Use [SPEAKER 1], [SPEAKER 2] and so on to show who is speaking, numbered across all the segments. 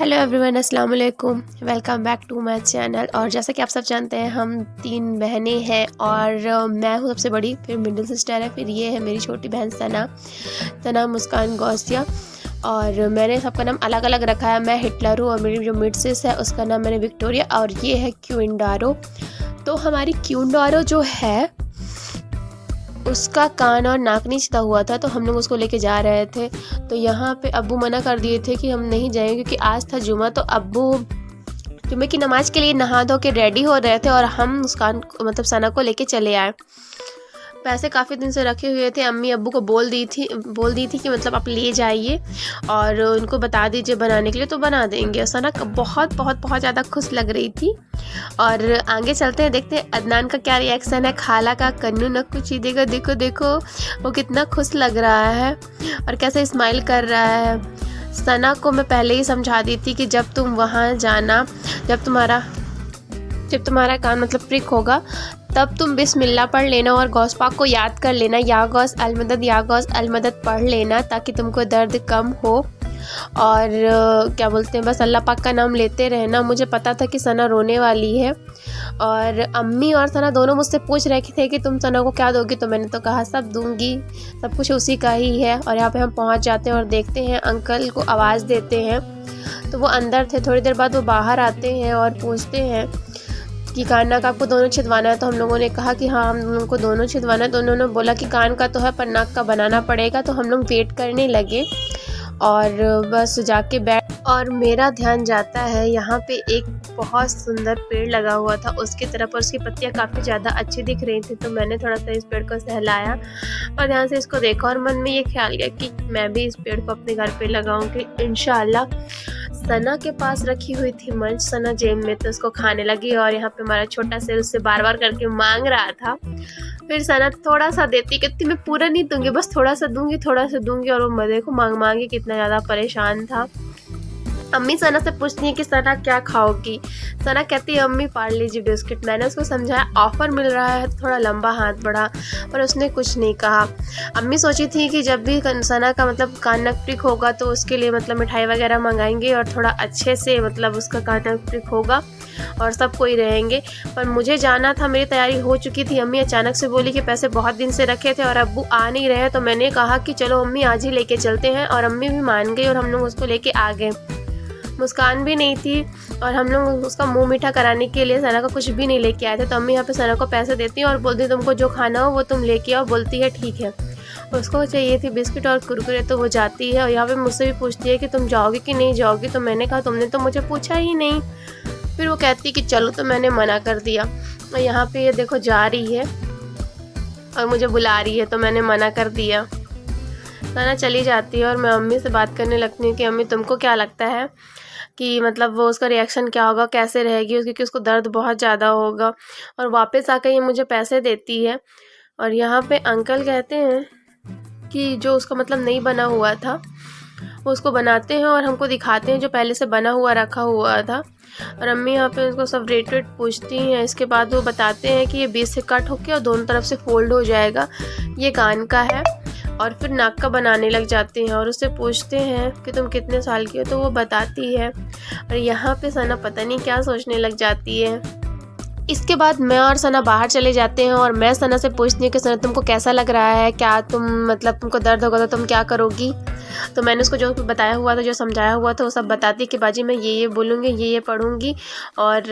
[SPEAKER 1] Hello everyone, अस्सलाम वालेकुम। Welcome back to my channel. और जैसा कि आप सब जानते हैं, हम 3 बहनें हैं और मैं हूँ सबसे बड़ी, फिर मिडिल सिस्टर है, फिर ये है मेरी छोटी बहन सना, मुस्कान, गौसिया। और मैंने सबका नाम अलग अलग रखा है। मैं हिटलर हूँ और मेरी जो मिड सिस है उसका नाम मैंने विक्टोरिया, और ये है क्यूंडारो। तो हमारी क्यूंडारो जो है उसका कान और नाक नहीं छिदा हुआ था, तो हम लोग उसको लेके जा रहे थे। तो यहाँ पे अब्बू मना कर दिए थे कि हम नहीं जाएंगे, क्योंकि आज था जुमा। तो अब्बू जुमे की नमाज के लिए नहा धो के रेडी हो रहे थे और हम मुस्कान मतलब सना को लेके चले आए। पैसे काफ़ी दिन से रखे हुए थे। अम्मी अब्बू को बोल दी थी कि मतलब आप ले जाइए और उनको बता दीजिए बनाने के लिए, तो बना देंगे। और सना बहुत बहुत बहुत ज़्यादा खुश लग रही थी। और आगे चलते हैं, देखते हैं अदनान का क्या रिएक्शन है। खाला का कन्नू नक्कू चीदेगा, देखो देखो वो कितना खुश लग रहा है और कैसे स्माइल कर रहा है। सना को मैं पहले ही समझा दी थी कि जब तुम वहाँ जाना, जब तुम्हारा कान मतलब प्रिक होगा, तब तुम बिस्मिल्लाह पढ़ लेना और गौस पाक को याद कर लेना, या गौस अलमदद या गौस अलमदद पढ़ लेना, ताकि तुमको दर्द कम हो। और क्या बोलते हैं, बस अल्लाह पाक का नाम लेते रहना। मुझे पता था कि सना रोने वाली है और अम्मी और सना दोनों मुझसे पूछ रहे थे कि तुम सना को क्या दोगी। तो मैंने तो कहा सब दूंगी, सब कुछ उसी का ही है। और यहाँ पे हम पहुँच जाते हैं और देखते हैं, अंकल को आवाज़ देते हैं। तो वो अंदर थे। थोड़ी देर बाद वो बाहर आते हैं और पूछते हैं कि कान नाक आपको दोनों छिदवाना है। तो हम लोगों ने कहा कि हाँ, हम लोगों को दोनों छिदवाना है। तो उन्होंने बोला कि कान का तो है पर नाक का बनाना पड़ेगा। तो हम लोग वेट करने लगे और बस जाके बैठ, और मेरा ध्यान जाता है यहाँ पे एक बहुत सुंदर पेड़ लगा हुआ था उसकी तरफ, और उसकी पत्तियाँ काफ़ी ज़्यादा अच्छी दिख रही थी। तो मैंने थोड़ा सा इस पेड़ को सहलाया और ध्यान से इसको देखा और मन में ये ख्याल किया कि मैं भी इस पेड़ को अपने घर पे लगाऊंगी इंशाल्लाह। सना के पास रखी हुई थी मंच, सना जेब में, तो उसको खाने लगी। और यहाँ पे हमारा छोटा से उससे बार बार करके मांग रहा था। फिर सना थोड़ा सा देती, कहती मैं पूरा नहीं दूंगी, बस थोड़ा सा दूंगी, थोड़ा सा दूंगी। और वो देखो मांग मांगे कितना ज़्यादा परेशान था। अम्मी सना से पूछती है कि सना क्या खाओगी। सना कहती है अम्मी पार्ले जी बिस्किट। मैंने उसको समझाया ऑफ़र मिल रहा है, थोड़ा लंबा हाथ बढ़ा, पर उसने कुछ नहीं कहा। अम्मी सोची थी कि जब भी सना का मतलब कान नाक प्रिक होगा तो उसके लिए मतलब मिठाई वगैरह मंगाएंगे और थोड़ा अच्छे से मतलब उसका कान नाक प्रिक होगा और सब कोई रहेंगे। पर मुझे जाना था, मेरी तैयारी हो चुकी थी। अम्मी अचानक से बोली कि पैसे बहुत दिन से रखे थे और अब्बू आ नहीं रहे। तो मैंने कहा कि चलो अम्मी आज ही लेके चलते हैं, और अम्मी भी मान गई और हम लोग उसको लेके आ गए। मुस्कान भी नहीं थी और हम लोग उसका मुंह मीठा कराने के लिए सना को कुछ भी नहीं लेके आए थे। तो अम्मी यहाँ पे सना को पैसे देती हैं और बोलती है तुमको जो खाना हो वो तुम लेके आओ। बोलती है ठीक है। उसको चाहिए थी बिस्किट और कुरकुरे, तो वो जाती है और यहाँ पे मुझसे भी पूछती है कि तुम जाओगी कि नहीं जाओगी। तो मैंने कहा तुमने तो मुझे पूछा ही नहीं। फिर वो कहती है कि चलो, तो मैंने मना कर दिया। और यहाँ पे ये देखो जा रही है और मुझे बुला रही है, तो मैंने मना कर दिया। सना चली जाती है और मैं अम्मी से बात करने लगती हूँ कि अम्मी तुमको क्या लगता है कि मतलब वो उसका रिएक्शन क्या होगा, कैसे रहेगी, क्योंकि उसको दर्द बहुत ज़्यादा होगा। और वापस आकर ये मुझे पैसे देती है। और यहाँ पे अंकल कहते हैं कि जो उसका मतलब नहीं बना हुआ था वो उसको बनाते हैं और हमको दिखाते हैं जो पहले से बना हुआ रखा हुआ था। और अम्मी यहाँ पे उसको सब रेट वेट पूछती हैं। इसके बाद वो बताते हैं कि ये बीच से कट होके और दोनों तरफ से फोल्ड हो जाएगा। ये कान का है। और फिर नाक का बनाने लग जाते हैं और उससे पूछते हैं कि तुम कितने साल की हो, तो वो बताती है। और यहाँ पे सना पता नहीं क्या सोचने लग जाती है। इसके बाद मैं और सना बाहर चले जाते हैं और मैं सना से पूछती हूँ कि सना तुमको कैसा लग रहा है, क्या तुम मतलब तुमको दर्द होगा तो तुम क्या करोगी। तो मैंने उसको जो बताया हुआ था, जो समझाया हुआ था, वो सब बताती कि बाजी मैं ये बोलूँगी, ये पढ़ूँगी। और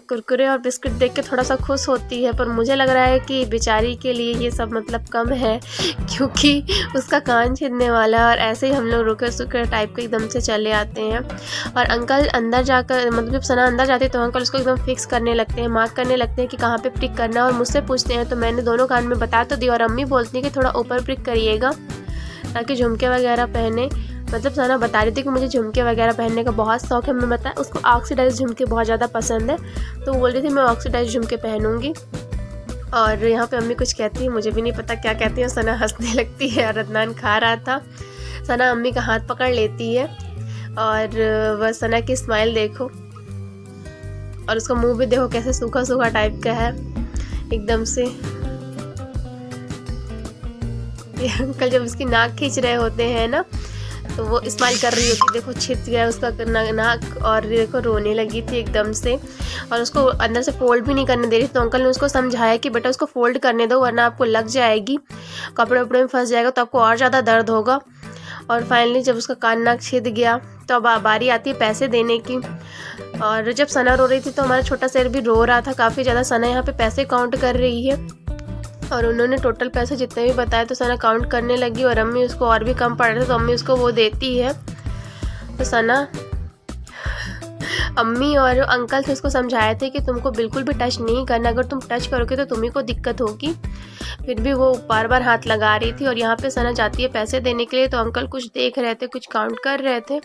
[SPEAKER 1] कुरकुरे और बिस्किट देख के थोड़ा सा खुश होती है। पर मुझे लग रहा है कि बेचारी के लिए ये सब मतलब कम है, क्योंकि उसका कान छिदने वाला है। और ऐसे ही हम लोग रुके सुके टाइप के एकदम से चले आते हैं। और अंकल अंदर जाकर मतलब जब सना अंदर जाती है तो अंकल उसको एकदम फिक्स करने लगते हैं, मार्क करने लगते हैं कि कहाँ पे प्रिक करना है। और मुझसे पूछते हैं, तो मैंने दोनों कान में बता तो दिया। और अम्मी बोलती है कि थोड़ा ऊपर प्रिक करिएगा ताकि झुमके वगैरह पहने। मतलब सना बता रही थी कि मुझे झुमके वगैरह पहनने का बहुत शौक है। मैं बता उसको ऑक्सीडाइज झुमके बहुत ज़्यादा पसंद है, तो बोल रही थी मैं ऑक्सीडाइज झुमके पहनूंगी। और यहाँ पे अम्मी कुछ कहती है, मुझे भी नहीं पता क्या कहती है। सना हंसने लगती है और अदनान खा रहा था। सना अम्मी का हाथ पकड़ लेती है और वह सना की स्माइल देखो, और उसका मुंह भी देखो कैसे सूखा सूखा टाइप का है एकदम से। ये अंकल जब इसकी नाक खींच रहे होते हैं ना, तो वो स्माइल कर रही होती, देखो छिद गया उसका नाक और देखो रोने लगी थी एकदम से, और उसको अंदर से फोल्ड भी नहीं करने दे रही। तो अंकल ने उसको समझाया कि बेटा उसको फोल्ड करने दो वरना आपको लग जाएगी, कपड़े उपड़े में फंस जाएगा तो आपको और ज़्यादा दर्द होगा। और फाइनली जब उसका कान नाक छिद गया तो अब बारी आती है पैसे देने की। और जब सना रो रही थी तो हमारा छोटा शेर भी रो रहा था काफ़ी ज़्यादा। सना यहाँ पे पैसे काउंट कर रही है और उन्होंने टोटल पैसे जितने भी बताए तो सना काउंट करने लगी, और अम्मी उसको और भी कम पड़ रहे थे तो अम्मी उसको वो देती है। तो सना अम्मी और अंकल से उसको समझाए थे कि तुमको बिल्कुल भी टच नहीं करना, अगर तुम टच करोगे तो तुम्ही को दिक्कत होगी। फिर भी वो बार बार हाथ लगा रही थी। और यहाँ पे सना जाती है पैसे देने के लिए तो अंकल कुछ देख रहे थे, कुछ काउंट कर रहे थे,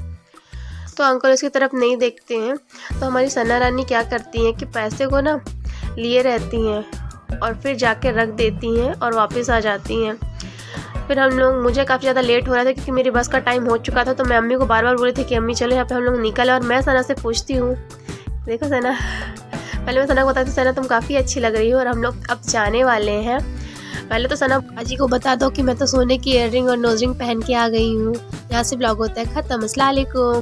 [SPEAKER 1] तो अंकल उसकी तरफ नहीं देखते हैं। तो हमारी सना रानी क्या करती हैं कि पैसे को ना लिए रहती हैं और फिर जाके रख देती हैं और वापस आ जाती हैं। फिर हम लोग, मुझे काफ़ी ज़्यादा लेट हो रहा था क्योंकि मेरी बस का टाइम हो चुका था, तो मैं अम्मी को बार बार बोली थी कि अम्मी चलो यहाँ पे हम लोग निकल। और मैं सना से पूछती हूँ, देखो सना, पहले मैं सना को बताती, सना तुम काफ़ी अच्छी लग रही हो और हम लोग अब जाने वाले हैं। पहले तो सना बाजी को बता दो कि मैं तो सोने की ईयररिंग और नोज रिंग पहन के आ गई हूँ। यहाँ से ब्लॉग होता है ख़त्म। अस्सलाम वालेकुम।